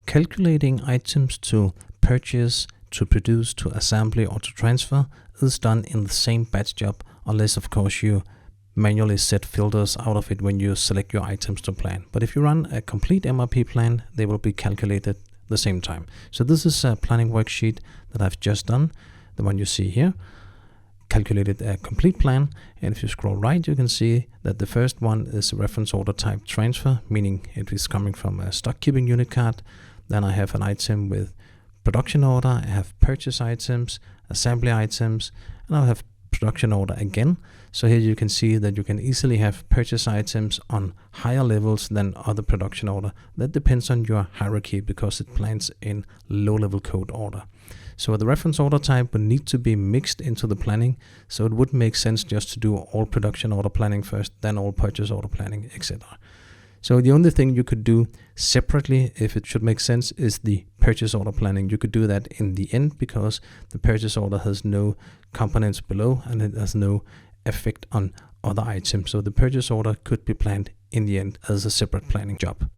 Calculating items to purchase, to produce, to assembly, or to transfer is done in the same batch job, unless of course you manually set filters out of it when you select your items to plan. But if you run a complete MRP plan, they will be calculated the same time. So this is a planning worksheet that I've just done, the one you see here, calculated a complete plan. And if you scroll right, you can see that the first one is a reference order type transfer, meaning it is coming from a stock keeping unit card. Then I have an item with production order, I have purchase items, assembly items, and I have production order again. So here you can see that you can easily have purchase items on higher levels than other production order. That depends on your hierarchy because it plans in low level code order. So the reference order type would need to be mixed into the planning. So it would make sense just to do all production order planning first, then all purchase order planning, etc. So the only thing you could do separately, if it should make sense, is the purchase order planning. You could do that in the end because the purchase order has no components below and it has no effect on other items. So the purchase order could be planned in the end as a separate planning job.